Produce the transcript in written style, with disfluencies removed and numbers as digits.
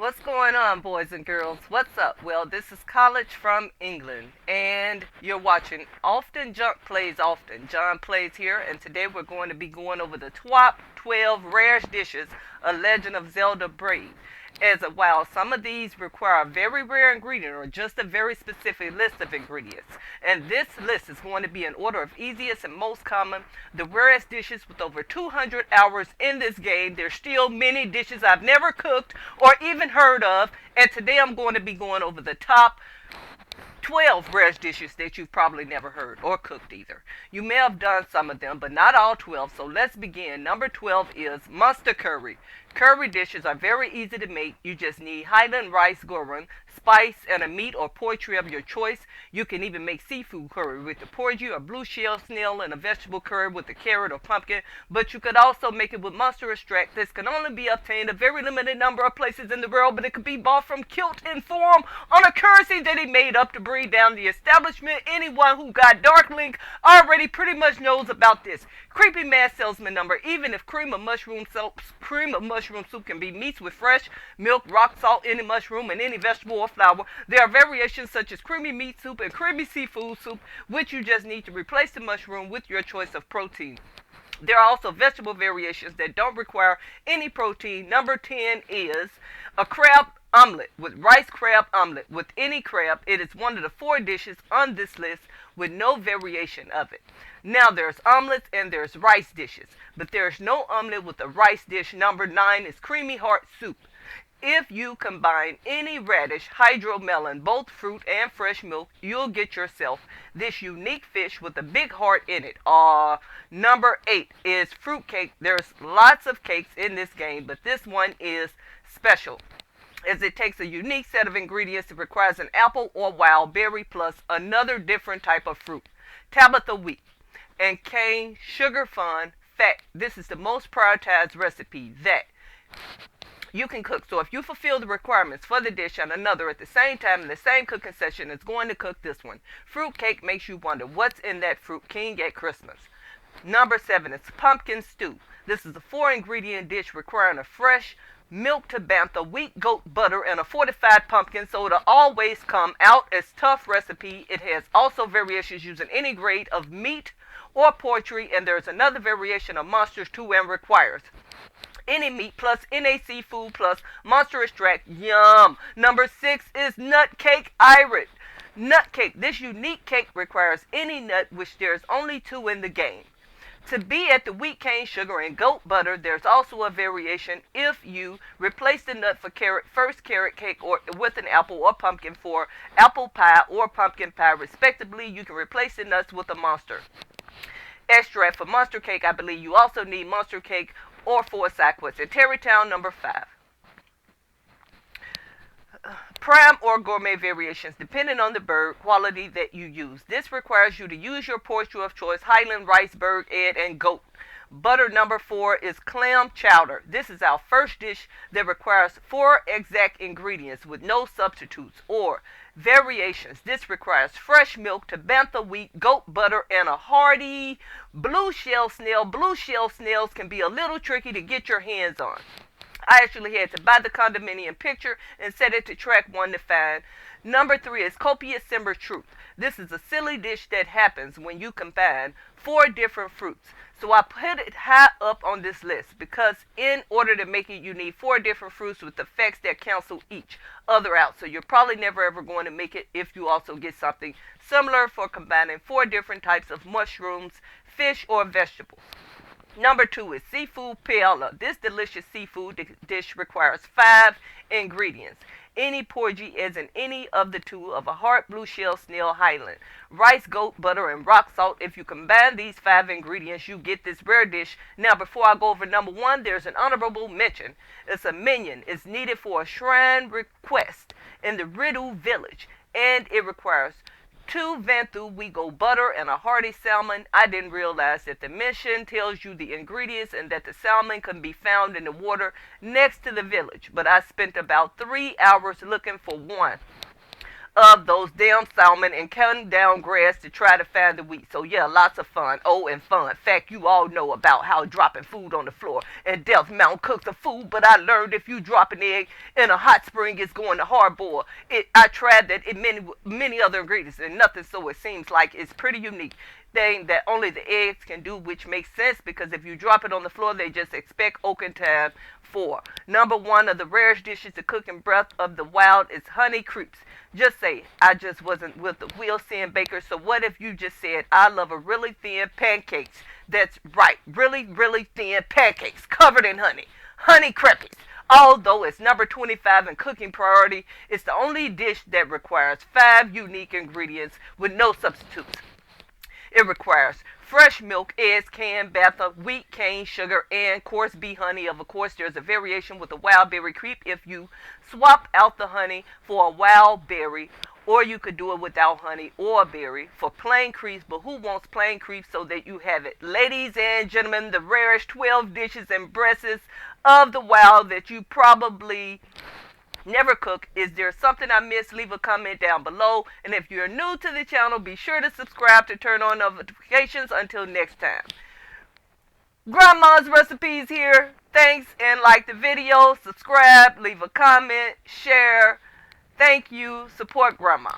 What's going on, boys and girls? What's up? Well, this is College from England, and you're watching Often Junk Plays Often. John Plays here, and today we're going to be going over the top 12 rarest dishes of Legend of Zelda Brave. While some of these require a very rare ingredient or just a very specific list of ingredients. And this list is going to be in order of easiest and most common, the rarest dishes with over 200 hours in this game. There's still many dishes I've never cooked or even heard of, and today I'm going to be going over the top 12 rarest dishes that you've probably never heard or cooked either. You may have done some of them, but not all 12, so let's begin. Number 12 is monster curry. Curry dishes are very easy to make. You just need Highland rice goran, spice, and a meat or poultry of your choice. You can even make seafood curry with the porgy or blue shell snail, and a vegetable curry with the carrot or pumpkin, but you could also make it with monster extract. This can only be obtained a very limited number of places in the world, but it could be bought from Kilt in form on a currency that he made up to bring down the establishment. Anyone who got Dark Link already pretty much knows about this. Creepy mad salesman number. Even if cream of mushroom soup can be mixed with fresh milk, rock salt, any mushroom, and any vegetable or flour, there are variations such as creamy meat soup and creamy seafood soup, which you just need to replace the mushroom with your choice of protein. There are also vegetable variations that don't require any protein. Number 10 is a crab omelet with rice crab omelet with any crab. It is one of the 4 dishes on this list with no variation of it. Now there's omelets and there's rice dishes, but there's no omelet with a rice dish. Number 9 is creamy heart soup. If you combine any radish, hydromelon, both fruit and fresh milk, you'll get yourself this unique fish with a big heart in it. Number 8 is fruit cake. There's lots of cakes in this game, but this one is special, as it takes a unique set of ingredients. It requires an apple or wild berry plus another different type of fruit. Tabitha wheat and cane sugar fun fat. This is the most prioritized recipe that you can cook. So if you fulfill the requirements for the dish and another at the same time in the same cooking session, it's going to cook this one. Fruit cake makes you wonder what's in that fruit king at Christmas. Number 7 is pumpkin stew. This is a 4-ingredient dish requiring a fresh milk to bantha, wheat, goat butter, and a fortified pumpkin, so it'll always come out as tough recipe. It has also variations using any grade of meat or poultry, and there's another variation of monsters too, and requires any meat plus NA seafood plus monster extract. Yum. Number 6 is nut cake irit. Nut cake. This unique cake requires any nut, which there's only 2 in the game. To be at the wheat, cane sugar, and goat butter, there's also a variation if you replace the nut for first carrot cake or with an apple or pumpkin for apple pie or pumpkin pie respectively. You can replace the nuts with a monster extract. For monster cake, I believe you also need monster cake or 4 sackwood. In Terrytown, number 5. Prime or gourmet variations depending on the bird quality that you use. This requires you to use your poultry of choice: Highland rice, bird, egg, and goat butter. Number 4 is clam chowder. This is our first dish that requires 4 exact ingredients with no substitutes or variations. This requires fresh milk to bantha wheat, goat butter, and a hearty blue shell snail. Blue shell snails can be a little tricky to get your hands on. I actually had to buy the condominium picture and set it to track 1 to find. Number 3 is copious simmer truth. This is a silly dish that happens when you combine 4 different fruits. So I put it high up on this list because in order to make it, you need 4 different fruits with effects that cancel each other out. So you're probably never ever going to make it if you also get something similar for combining 4 different types of mushrooms, fish, or vegetables. Number 2 is seafood paella. This delicious seafood dish requires 5 ingredients. Any porgy as in any of the 2 of a heart, blue shell snail, Highland rice, goat butter, and rock salt. If you combine these 5 ingredients, you get this rare dish. Now, before I go over number 1, there's an honorable mention. It's a minion. It's needed for a shrine request in the Riddle village, and it requires 2 Vanthu Wego butter and a hearty salmon. I didn't realize that the mission tells you the ingredients and that the salmon can be found in the water next to the village, but I spent about 3 hours looking for one of those damn salmon and cutting down grass to try to find the wheat. So yeah, lots of fun. Oh, and fun. In fact, you all know about how dropping food on the floor and Death Mountain cooks the food, but I learned if you drop an egg in a hot spring, it's going to hard boil. I tried that in many other ingredients and nothing, so it seems like it's pretty unique thing that only the eggs can do, which makes sense because if you drop it on the floor, they just expect oaken time. 4. Number 1 of the rarest dishes to cook in Breath of the Wild is honey crepes. Just say, I just wasn't with the wheel seeing baker, so what if you just said, I love a really thin pancakes? That's right, really, really thin pancakes covered in honey. Honey crepes. Although it's number 25 in cooking priority, it's the only dish that requires 5 unique ingredients with no substitutes. It requires fresh milk, eggs, canned batter, wheat, cane, sugar, and coarse bee honey. Of course, there's a variation with the wild berry crepe if you swap out the honey for a wild berry, or you could do it without honey or berry for plain crepes. But who wants plain crepes so that you have it? Ladies and gentlemen, the rarest 12 dishes and breasts of the wild that you probably never cook. Is there something I missed? Leave a comment down below. And if you're new to the channel, be sure to subscribe to turn on notifications. Until next time. Grandma's recipes here. Thanks, and like the video, subscribe, leave a comment, share. Thank you. Support Grandma.